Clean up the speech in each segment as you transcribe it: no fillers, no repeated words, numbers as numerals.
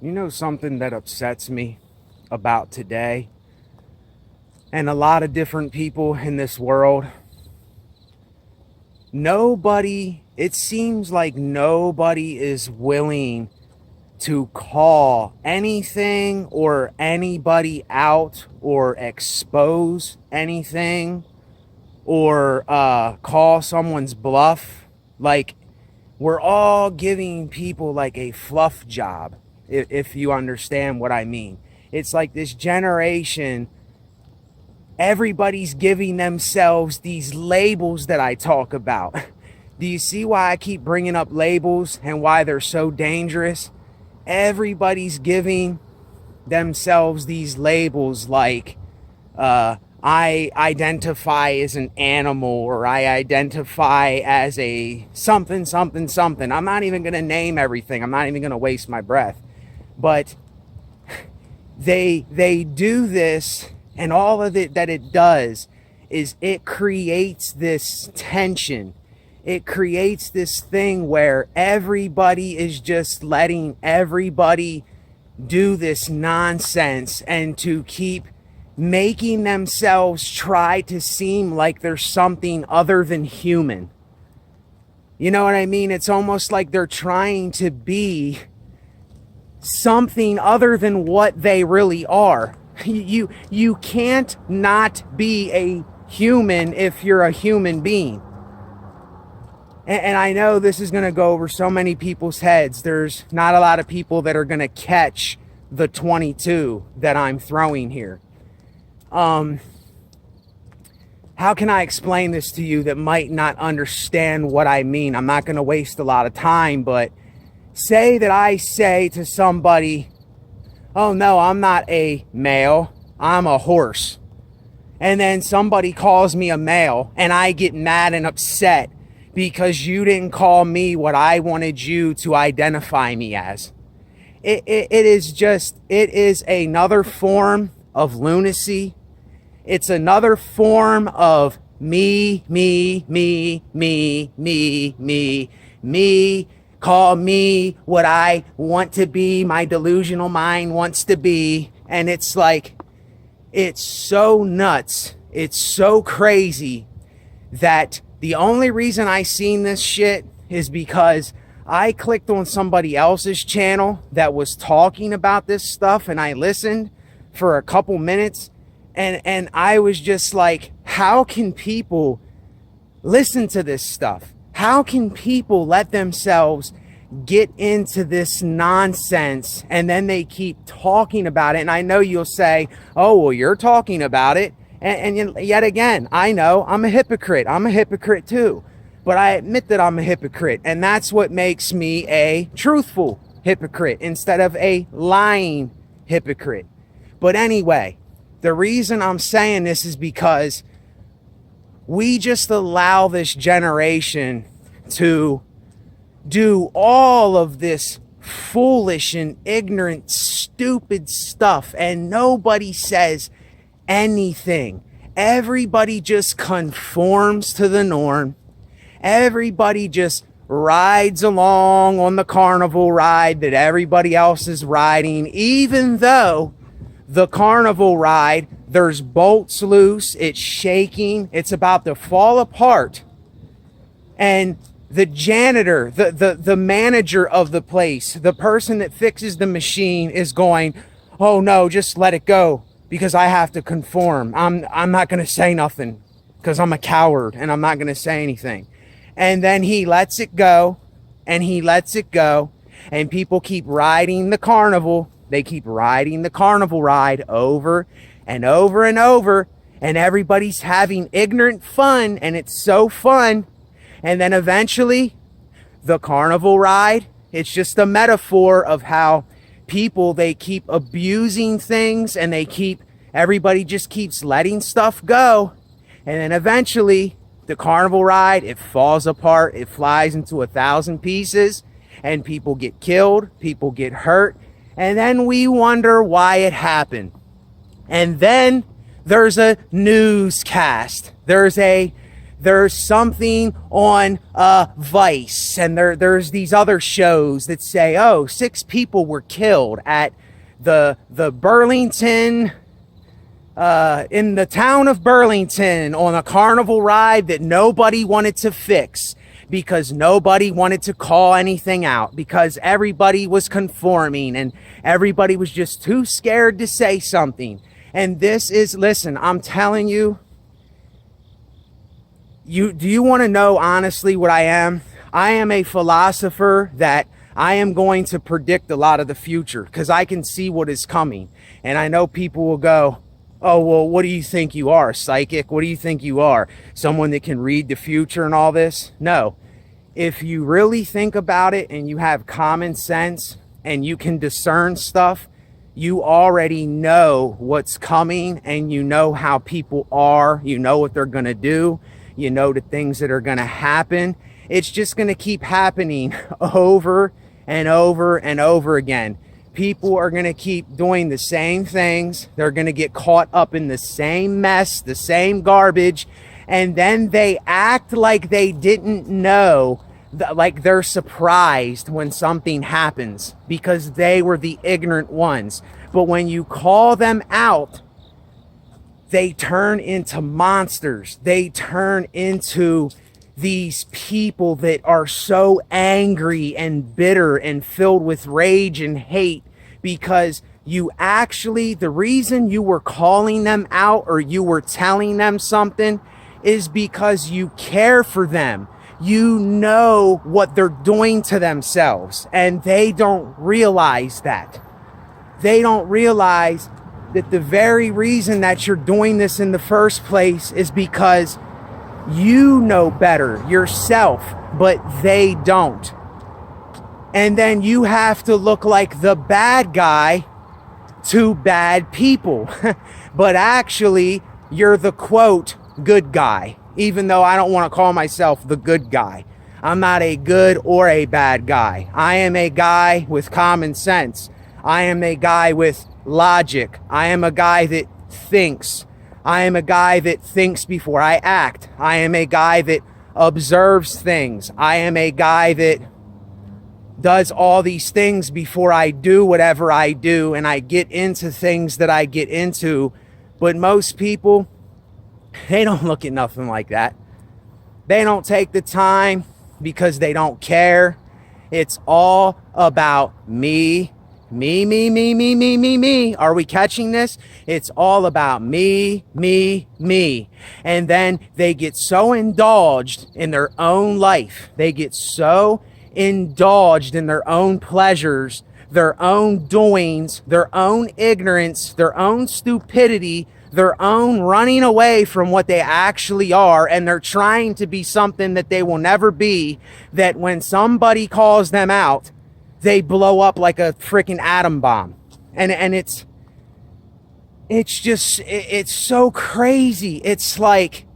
You know something that upsets me about today and a lot of different people in this world? It seems like nobody is willing to call anything or anybody out or expose anything or call someone's bluff. Like, we're all giving people like a fluff job, if you understand what I mean. It's like this generation, everybody's giving themselves these labels that I talk about. Do you see why I keep bringing up labels and why they're so dangerous? Everybody's giving themselves these labels like, I identify as an animal, or I identify as a something, something, something. I'm not even going to name everything. I'm not even going to waste my breath. But they do this, and all of it that it does is it creates this tension. It creates this thing where everybody is just letting everybody do this nonsense and to keep making themselves try to seem like they're something other than human. You know what I mean? It's almost like they're trying to be something other than what they really are. You can't not be a human if you're a human being. And I know this is going to go over so many people's heads. There's not a lot of people that are going to catch the 22 that I'm throwing here. How can I explain this to you that might not understand what I mean? I'm not going to waste a lot of time, but say that I say to somebody, oh no, I'm not a male, I'm a horse. And then somebody calls me a male and I get mad and upset because you didn't call me what I wanted you to identify me as. It is another form of lunacy. It's another form of me, call me what I want to be, my delusional mind wants to be. And it's like, it's so nuts, it's so crazy that the only reason I seen this shit is because I clicked on somebody else's channel that was talking about this stuff, and I listened for a couple minutes, and I was just like, how can people listen to this stuff? How can people let themselves get into this nonsense and then they keep talking about it? And I know you'll say, oh, well, you're talking about it. And yet again, I know I'm a hypocrite. I'm a hypocrite too. But I admit that I'm a hypocrite. And that's what makes me a truthful hypocrite instead of a lying hypocrite. But anyway, the reason I'm saying this is because we just allow this generation to do all of this foolish and ignorant, stupid stuff, and nobody says anything. Everybody just conforms to the norm. Everybody just rides along on the carnival ride that everybody else is riding, even though the carnival ride, there's bolts loose, it's shaking, it's about to fall apart. And the janitor, the manager of the place, the person that fixes the machine is going, oh no, just let it go because I have to conform. I'm not going to say nothing because I'm a coward and I'm not going to say anything. And then he lets it go and he lets it go, and people keep riding the carnival. They keep riding the carnival ride over and over and over, and everybody's having ignorant fun, and it's so fun. And then eventually the carnival ride, it's just a metaphor of how people, they keep abusing things, and everybody just keeps letting stuff go. And then eventually the carnival ride, it falls apart, it flies into 1,000 pieces, and people get killed, people get hurt, and then we wonder why it happened. And then there's a newscast. There's a There's something on Vice, and there's these other shows that say, oh, 6 people were killed at the Burlington, in the town of Burlington on a carnival ride that nobody wanted to fix because nobody wanted to call anything out, because everybody was conforming and everybody was just too scared to say something. And this is, listen, I'm telling you, do you want to know honestly what I am? I am a philosopher that I am going to predict a lot of the future because I can see what is coming. And I know people will go, oh, well, what do you think you are, psychic? What do you think you are? Someone that can read the future and all this? No. If you really think about it and you have common sense and you can discern stuff, you already know what's coming and you know how people are. You know what they're going to do. You know the things that are going to happen. It's just going to keep happening over and over and over again. People are going to keep doing the same things. They're going to get caught up in the same mess, the same garbage, and then they act like they didn't know, like they're surprised when something happens because they were the ignorant ones. But when you call them out, they turn into monsters. They turn into these people that are so angry and bitter and filled with rage and hate because you actually, the reason you were calling them out or you were telling them something is because you care for them. You know what they're doing to themselves, and they don't realize that. They don't realize that the very reason that you're doing this in the first place is because you know better yourself, but they don't. And then you have to look like the bad guy to bad people. But actually, you're the quote, good guy. Even though I don't want to call myself the good guy. I'm not a good or a bad guy. I am a guy with common sense. I am a guy with logic. I am a guy that thinks. I am a guy that thinks before I act. I am a guy that observes things. I am a guy that does all these things before I do whatever I do, and I get into things that I get into. But most people, they don't look at nothing like that. They don't take the time because they don't care. It's all about me. Me. Are we catching this? It's all about me. And then they get so indulged in their own life. They get so indulged in their own pleasures, their own doings, their own ignorance, their own stupidity, their own running away from what they actually are, and they're trying to be something that they will never be, that when somebody calls them out, they blow up like a freaking atom bomb. And it's so crazy. It's like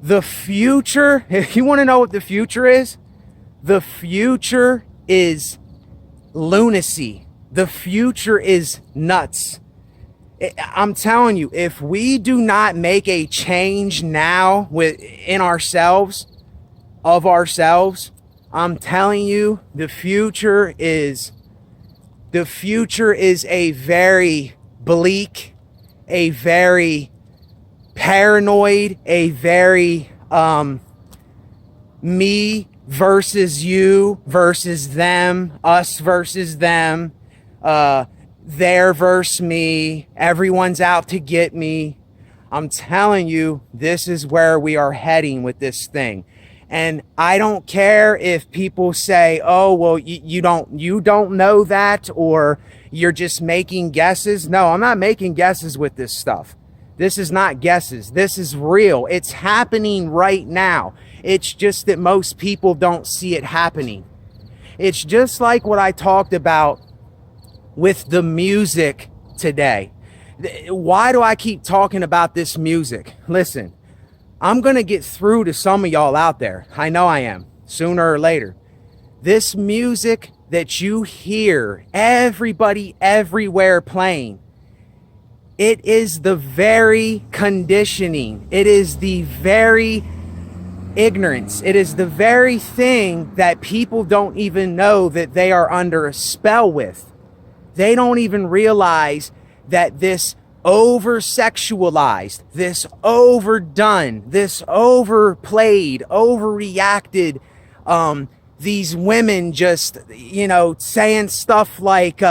the future. If you want to know what the future is, the future is lunacy. The future is nuts. I'm telling you, if we do not make a change now within ourselves, of ourselves, I'm telling you, the future is a very bleak, a very paranoid, a very me versus you versus them, us versus them, there versus me, everyone's out to get me. I'm telling you, this is where we are heading with this thing. And I don't care if people say, oh, well, you don't know that, or you're just making guesses. No, I'm not making guesses with this stuff. This is not guesses. This is real. It's happening right now. It's just that most people don't see it happening. It's just like what I talked about with the music today. Why do I keep talking about this music? Listen, I'm going to get through to some of y'all out there. I know I am, sooner or later. This music that you hear everybody everywhere playing, it is the very conditioning. It is the very Ignorance. It is the very thing that people don't even know that they are under a spell with. They don't even realize that this over-sexualized, this overdone, this overplayed, overreacted, these women just, saying stuff like,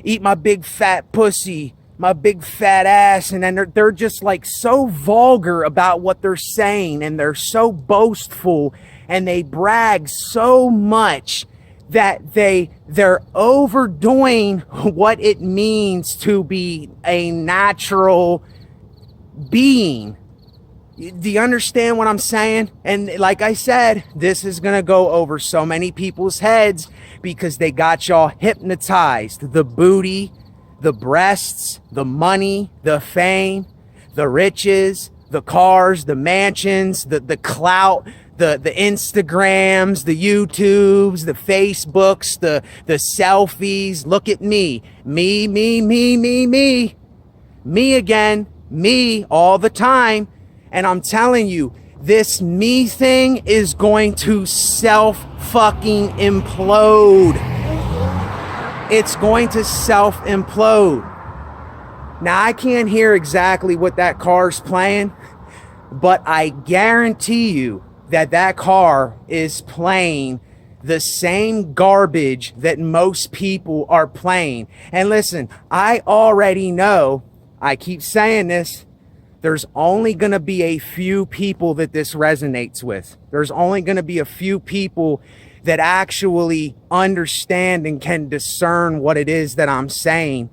eat my big fat pussy, my big fat ass, and then they're just like so vulgar about what they're saying, and they're so boastful, and they brag so much that they're overdoing what it means to be a natural being. Do you understand what I'm saying? And like I said, this is gonna go over so many people's heads because they got y'all hypnotized. The booty, the breasts, the money, the fame, the riches, the cars, the mansions, the clout, the Instagrams, the YouTubes, the Facebooks, the selfies. Look at me. Me again. Me all the time. And I'm telling you, this me thing is going to self-fucking implode. It's going to self-implode. Now, I can't hear exactly what that car's playing, but I guarantee you that car is playing the same garbage that most people are playing. And listen, I already know, I keep saying this, there's only going to be a few people that this resonates with. There's only going to be a few people that actually understand and can discern what it is that I'm saying.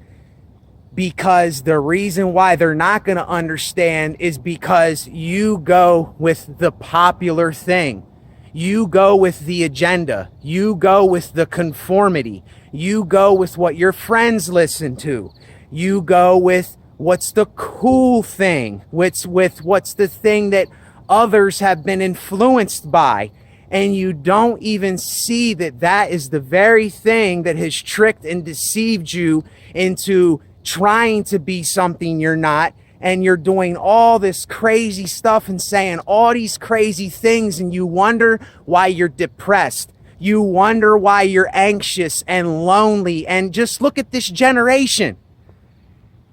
Because the reason why they're not going to understand is because you go with the popular thing. You go with the agenda. You go with the conformity. You go with what your friends listen to. You go with what's the cool thing, what's the thing that others have been influenced by. And you don't even see that is the very thing that has tricked and deceived you into trying to be something you're not. And you're doing all this crazy stuff and saying all these crazy things, and you wonder why you're depressed. You wonder why you're anxious and lonely. And just look at this generation.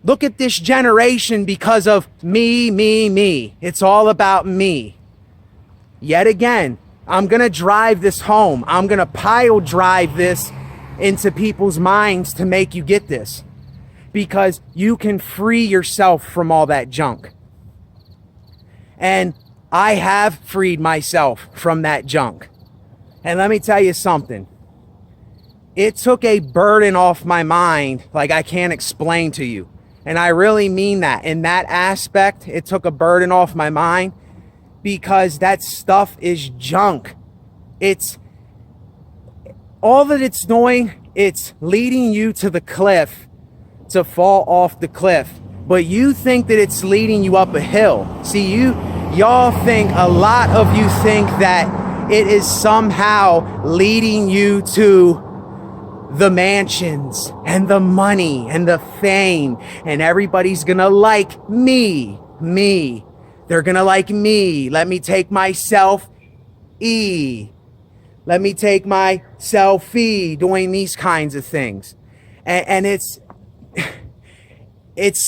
Look at this generation because of me. It's all about me. Yet again, I'm going to drive this home. I'm going to pile drive this into people's minds to make you get this. Because you can free yourself from all that junk. And I have freed myself from that junk. And let me tell you something. It took a burden off my mind like I can't explain to you. And I really mean that. In that aspect, it took a burden off my mind because that stuff is junk. It's all that it's doing, it's leading you to the cliff, to fall off the cliff. But you think that it's leading you up a hill. See, y'all think, a lot of you think that it is somehow leading you to the mansions and the money and the fame, and everybody's gonna like me. They're gonna like me. Let me take my selfie. Let me take my selfie doing these kinds of things. And it's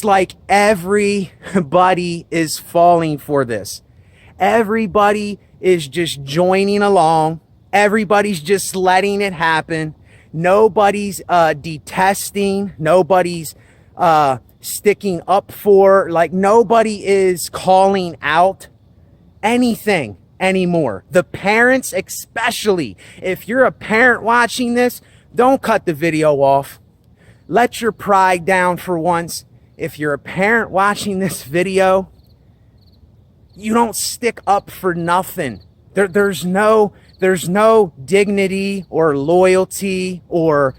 like everybody is falling for this. Everybody is just joining along. Everybody's just letting it happen. Nobody's detesting. Nobody's sticking up for. Like, nobody is calling out anything anymore. The parents especially. If you're a parent watching this, don't cut the video off. Let your pride down for once. If you're a parent watching this video, you don't stick up for nothing. There's no dignity or loyalty or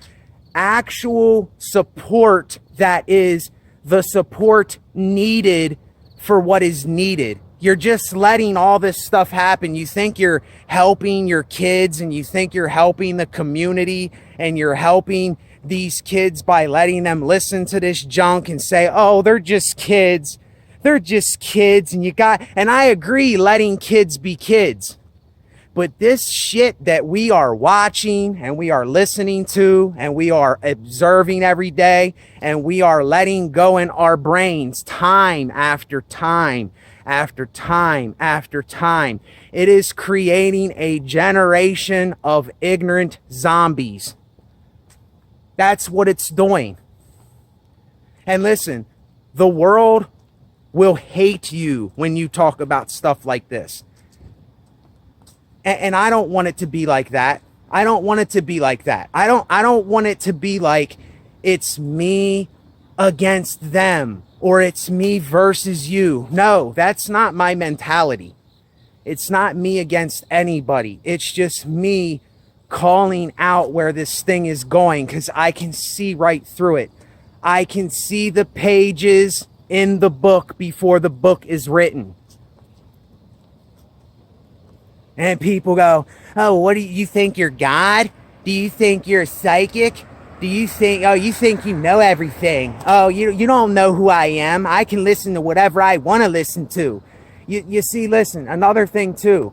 actual support that is the support needed for what is needed. You're just letting all this stuff happen. You think you're helping your kids, and you think you're helping the community, and you're helping these kids by letting them listen to this junk and say, oh, they're just kids. They're just kids. And I agree letting kids be kids. But this shit that we are watching and we are listening to and we are observing every day and we are letting go in our brains time after time after time after time, it is creating a generation of ignorant zombies. That's what it's doing. And listen, the world will hate you when you talk about stuff like this. And I don't want it to be like that. I don't want it to be like that. I don't want it to be like it's me against them or it's me versus you. No, that's not my mentality. It's not me against anybody. It's just me calling out where this thing is going because I can see right through it. I can see the pages in the book before the book is written. And people go, oh, what do you think you're God? Do you think you're psychic? Do you think, oh, you think you know everything? Oh, you don't know who I am. I can listen to whatever I want to listen to. You see, listen, another thing too.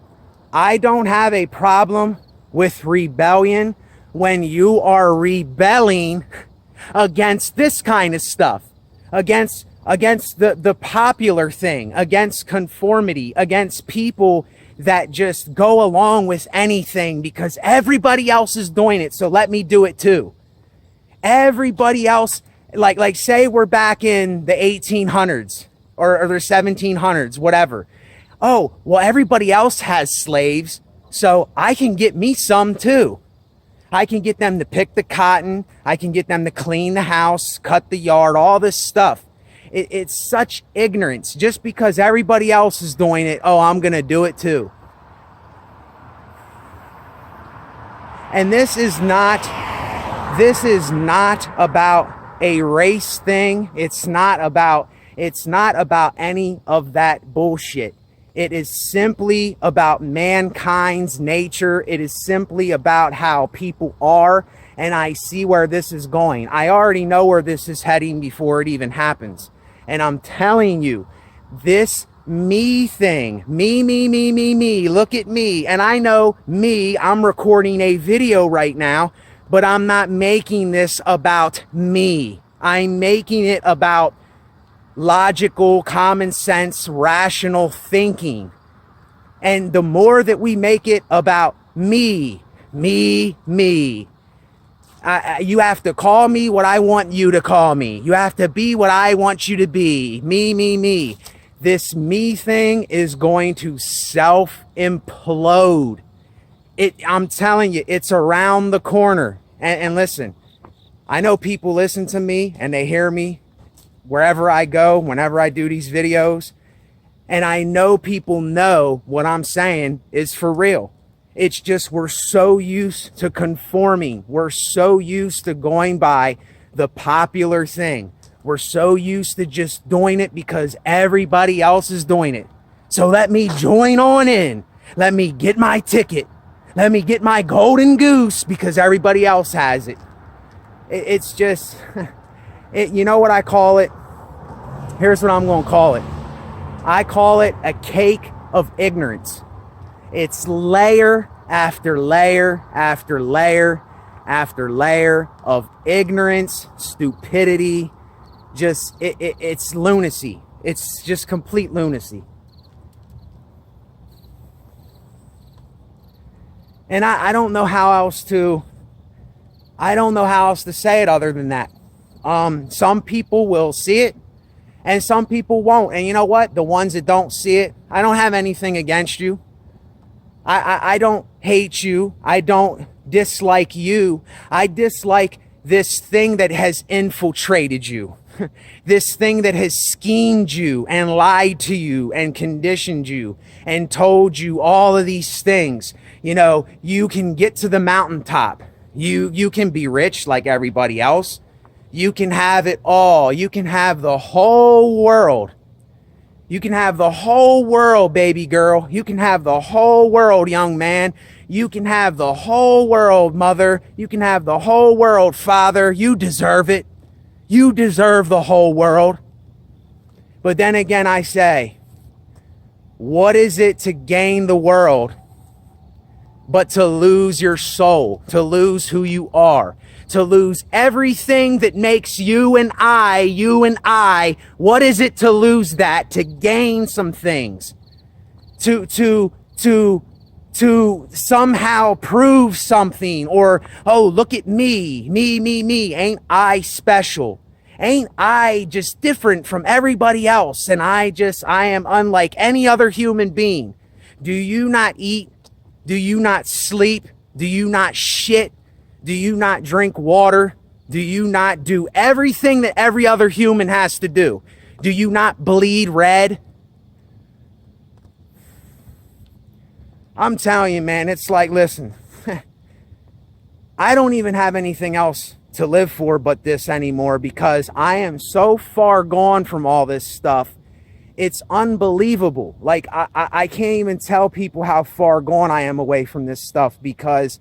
I don't have a problem with rebellion when you are rebelling against this kind of stuff. Against the popular thing. Against conformity. Against people that just go along with anything because everybody else is doing it, so let me do it too. Everybody else, like say we're back in the 1800s or the 1700s, whatever. Oh, well, everybody else has slaves, so I can get me some too. I can get them to pick the cotton. I can get them to clean the house, cut the yard, all this stuff. It's such ignorance. Just because everybody else is doing it, oh, I'm going to do it too. And this is not about a race thing. It's not about any of that bullshit. It is simply about mankind's nature. It is simply about how people are. And I see where this is going. I already know where this is heading before it even happens. And I'm telling you, this me thing, me, look at me. And I know me, I'm recording a video right now, but I'm not making this about me. I'm making it about logical, common sense, rational thinking. And the more that we make it about me, you have to call me what I want you to call me. You have to be what I want you to be. Me. This me thing is going to self-implode. I'm telling you, it's around the corner. And listen, I know people listen to me and they hear me wherever I go, whenever I do these videos. And I know people know what I'm saying is for real. It's just we're so used to conforming. We're so used to going by the popular thing. We're so used to just doing it because everybody else is doing it. So let me join on in. Let me get my ticket. Let me get my golden goose because everybody else has it. It's just, you know what I call it? Here's what I'm going to call it. I call it a cake of ignorance. It's layer after layer after layer after layer of ignorance, stupidity. Just, it's lunacy. It's just complete lunacy. And I don't know how else to say it other than that. Some people will see it and some people won't. And you know what? The ones that don't see it, I don't have anything against you. I don't hate you. I don't dislike you. I dislike this thing that has infiltrated you. This thing that has schemed you and lied to you and conditioned you and told you all of these things. You know, you can get to the mountaintop. You can be rich like everybody else. You can have it all. You can have the whole world. You can have the whole world, baby girl. You can have the whole world, young man. You can have the whole world, mother. You can have the whole world, father. You deserve it. You deserve the whole world. But then again, I say, what is it to gain the world but to lose your soul, to lose who you are, to lose everything that makes you and I. What is it to lose that, to gain some things, to somehow prove something, or, oh, look at me, ain't I special? Ain't I just different from everybody else? And I am unlike any other human being. Do you not eat? Do you not sleep? Do you not shit? Do you not drink water? Do you not do everything that every other human has to do? Do you not bleed red? I'm telling you, man, it's like, listen, I don't even have anything else to live for but this anymore, because I am so far gone from all this stuff. It's unbelievable. Like, I can't even tell people how far gone I am away from this stuff, because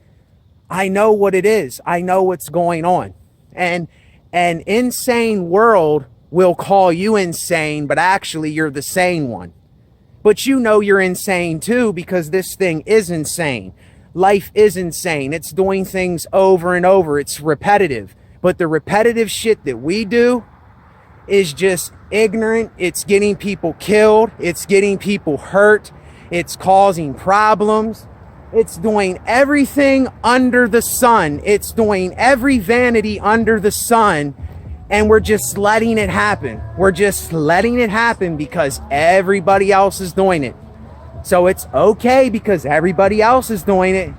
I know what it is. I know what's going on. And an insane world will call you insane, but actually you're the sane one. But you know you're insane too, because this thing is insane. Life is insane. It's doing things over and over. It's repetitive. But the repetitive shit that we do is just ignorant. It's getting people killed. It's getting people hurt. It's causing problems. It's doing everything under the sun. It's doing every vanity under the sun. And we're just letting it happen. We're just letting it happen because everybody else is doing it. So it's okay because everybody else is doing it.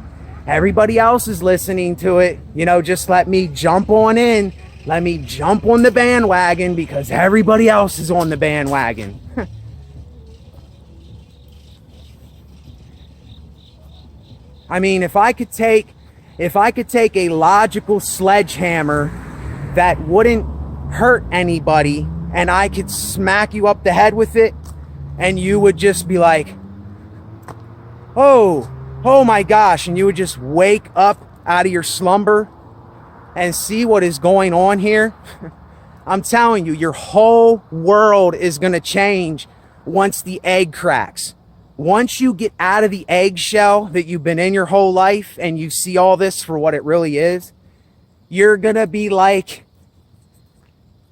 Everybody else is listening to it. You know, just let me jump on in. Let me jump on the bandwagon because everybody else is on the bandwagon. I mean, if I could take a logical sledgehammer that wouldn't hurt anybody, and I could smack you up the head with it, and you would just be like, oh my gosh, and you would just wake up out of your slumber and see what is going on here. I'm telling you, your whole world is going to change once the egg cracks. Once you get out of the eggshell that you've been in your whole life and you see all this for what it really is, you're going to be like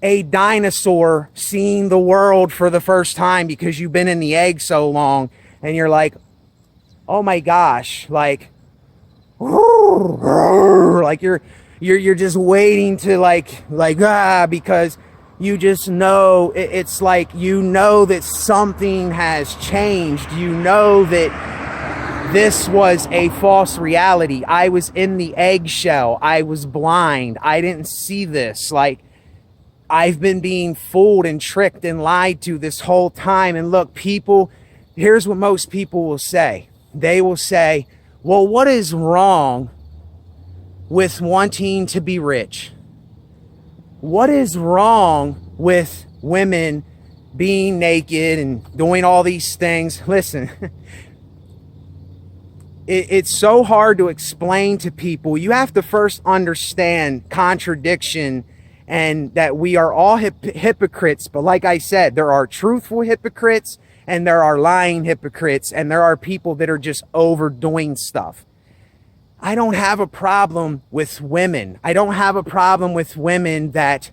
a dinosaur seeing the world for the first time because you've been in the egg so long, and you're like, oh my gosh, like you're just waiting to like because you just know it's like, you know that something has changed. You know that this was a false reality. I was in the eggshell. I was blind. I didn't see this. Like, I've been being fooled and tricked and lied to this whole time. And look, people, here's what most people will say. They will say, well, what is wrong with wanting to be rich? What is wrong with women being naked and doing all these things? Listen, it's so hard to explain to people. You have to first understand contradiction and that we are all hypocrites. But like I said, there are truthful hypocrites and there are lying hypocrites, and there are people that are just overdoing stuff. I don't have a problem with women. I don't have a problem with women that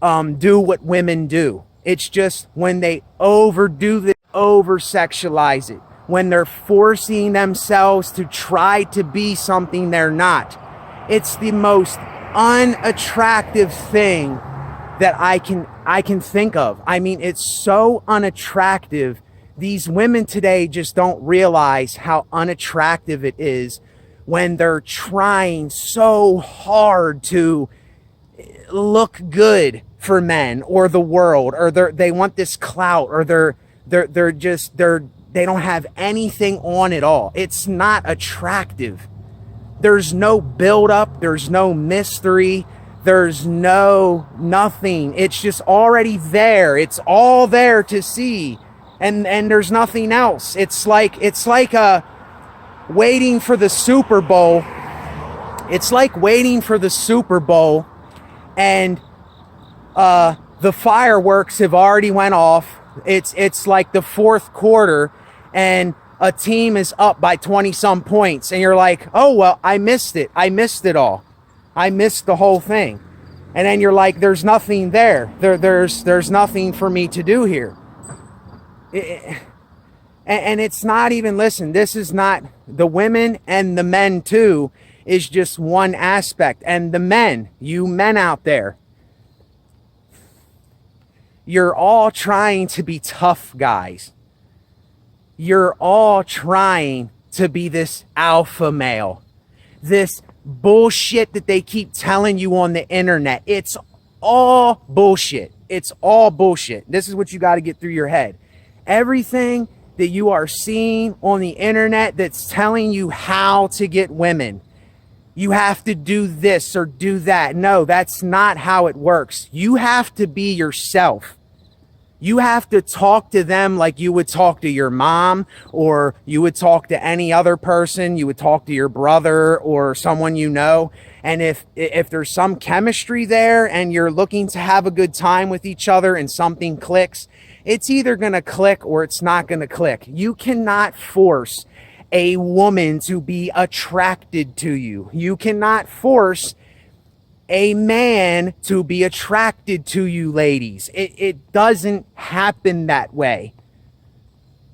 do what women do. It's just when they overdo it, over-sexualize it, when they're forcing themselves to try to be something they're not. It's the most unattractive thing that I can think of. I mean, it's so unattractive. These women today just don't realize how unattractive it is when they're trying so hard to look good for men or the world, or they want this clout, or they don't have anything on at all. It's not attractive. There's no build up, there's no mystery, there's no nothing. It's just already there. It's all there to see, and there's nothing else. It's like waiting for the Super Bowl. It's like waiting for the Super Bowl, and the fireworks have already went off. It's like the fourth quarter, and a team is up by 20 some points and you're like, oh, well, I missed it. I missed it all. I missed the whole thing. And then you're like, there's nothing there. There's nothing for me to do here. And it's not even, listen, this is not, the women and the men too is just one aspect. And the men, you men out there, you're all trying to be tough guys. You're all trying to be this alpha male, this bullshit that they keep telling you on the internet. It's all bullshit. It's all bullshit. This is what you got to get through your head. Everything that you are seeing on the internet that's telling you how to get women, you have to do this or do that. No, that's not how it works. You have to be yourself. You have to talk to them like you would talk to your mom, or you would talk to any other person. You would talk to your brother or someone you know. And if there's some chemistry there and you're looking to have a good time with each other and something clicks, it's either going to click or it's not going to click. You cannot force a woman to be attracted to you. You cannot force a man to be attracted to you, ladies. It doesn't happen that way.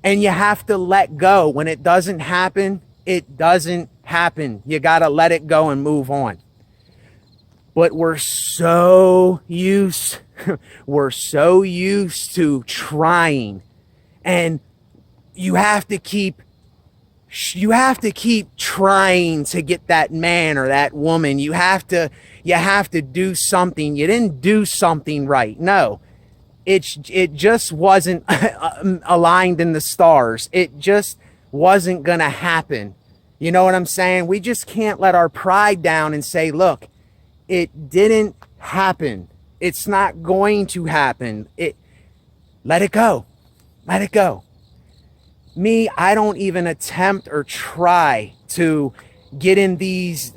And you have to let go. When it doesn't happen, it doesn't happen. You got to let it go and move on. But we're so used to trying. And you have to keep trying to get that man or that woman. You have to do something. You didn't do something right. No, it just wasn't aligned in the stars. It just wasn't going to happen. You know what I'm saying? We just can't let our pride down and say, look, it didn't happen. It's not going to happen. Let it go. Let it go. Me, I don't even attempt or try to get in these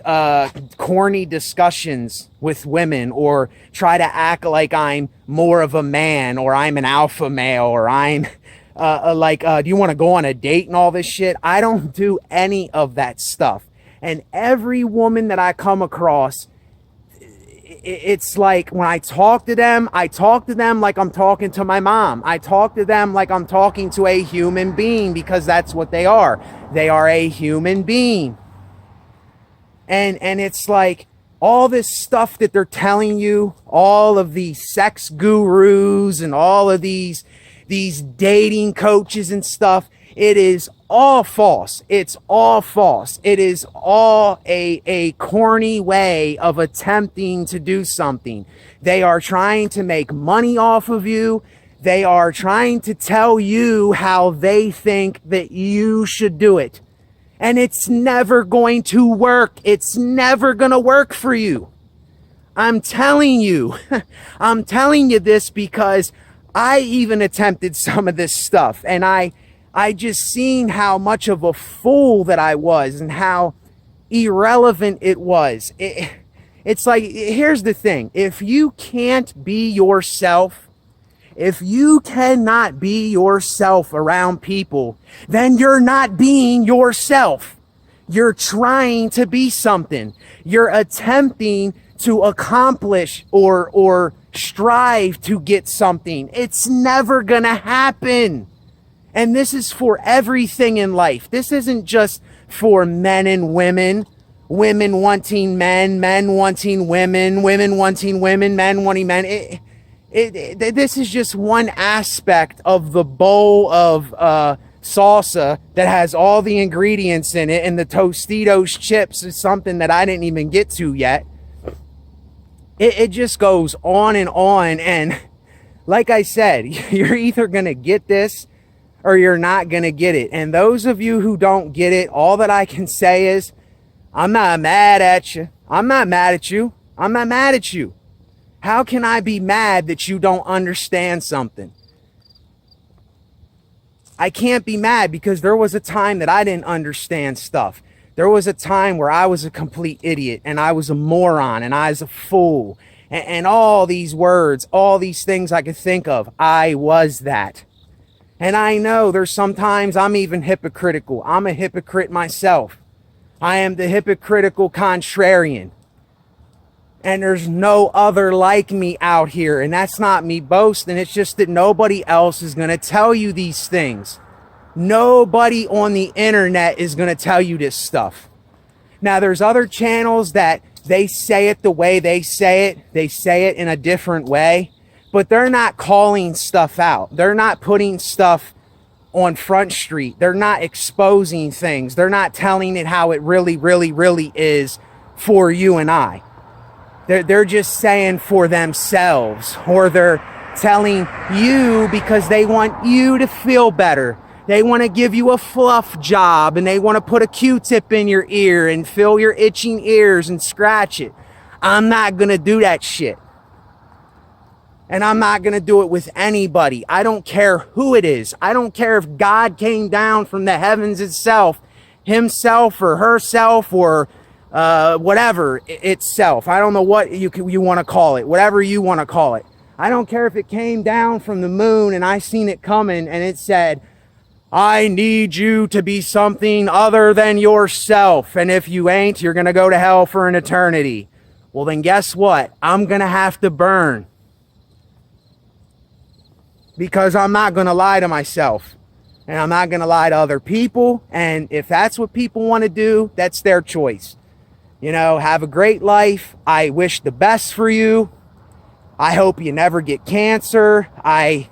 corny discussions with women, or try to act like I'm more of a man, or I'm an alpha male, or I'm do you want to go on a date and all this shit? I don't do any of that stuff. And every woman that I come across, it's like when I talk to them like I'm talking to my mom. I talk to them like I'm talking to a human being, because that's what they are. They are a human being. And it's like all this stuff that they're telling you, all of these sex gurus and all of these dating coaches and stuff, it is all false. It's all false. It is all a corny way of attempting to do something. They are trying to make money off of you. They are trying to tell you how they think that you should do it. And it's never going to work. It's never going to work for you. I'm telling you. I'm telling you this because I even attempted some of this stuff, and I just seen how much of a fool that I was and how irrelevant it was. It's like, here's the thing. If you can't be yourself, if you cannot be yourself around people, then you're not being yourself. You're trying to be something. You're attempting to accomplish or strive to get something. It's never gonna happen. And this is for everything in life. This isn't just for men and women. Women wanting men, men wanting women, women wanting women, men wanting men. This is just one aspect of the bowl of salsa that has all the ingredients in it, and the Tostitos chips is something that I didn't even get to yet. It just goes on, and like I said, you're either gonna get this or you're not gonna get it. And those of you who don't get it, all that I can say is, I'm not mad at you. I'm not mad at you. I'm not mad at you. How can I be mad that you don't understand something? I can't be mad, because there was a time that I didn't understand stuff. There was a time where I was a complete idiot, and I was a moron, and I was a fool, and all these words, all these things I could think of. I was that. And I know there's sometimes I'm even hypocritical. I'm a hypocrite myself. I am the hypocritical contrarian. And there's no other like me out here. And that's not me boasting. It's just that nobody else is going to tell you these things. Nobody on the internet is going to tell you this stuff. Now, there's other channels that they say it the way they say it. They say it in a different way. But they're not calling stuff out. They're not putting stuff on Front Street. They're not exposing things. They're not telling it how it really, really, really is for you and I. They're just saying for themselves, or they're telling you because they want you to feel better. They want to give you a fluff job, and they want to put a Q-tip in your ear and fill your itching ears and scratch it. I'm not going to do that shit. And I'm not going to do it with anybody. I don't care who it is. I don't care if God came down from the heavens itself, himself or herself or whatever itself. I don't know what you want to call it, whatever you want to call it. I don't care if it came down from the moon and I seen it coming and it said, I need you to be something other than yourself. And if you ain't, you're going to go to hell for an eternity. Well, then guess what? I'm going to have to burn. Because I'm not going to lie to myself. And I'm not going to lie to other people. And if that's what people want to do, that's their choice. You know, have a great life. I wish the best for you. I hope you never get cancer. I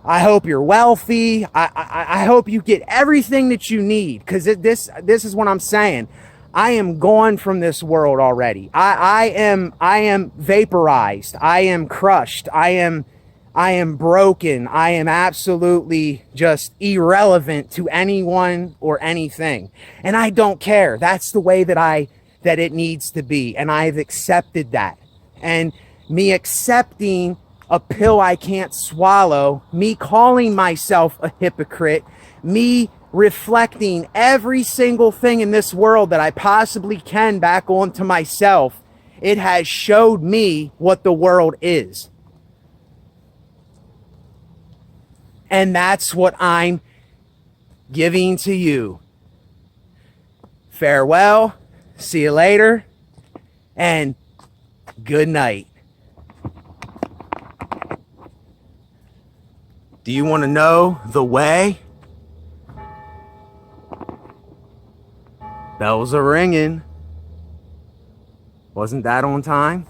hope you're wealthy. I hope you get everything that you need. Because this is what I'm saying. I am gone from this world already. I am vaporized. I am crushed. I am broken. I am absolutely just irrelevant to anyone or anything. And I don't care. That's the way that it needs to be. And I've accepted that. And me accepting a pill I can't swallow, me calling myself a hypocrite, me reflecting every single thing in this world that I possibly can back onto myself, it has showed me what the world is. And that's what I'm giving to you. Farewell, see you later, and good night. Do you want to know the way? Bells are ringing. Wasn't that on time?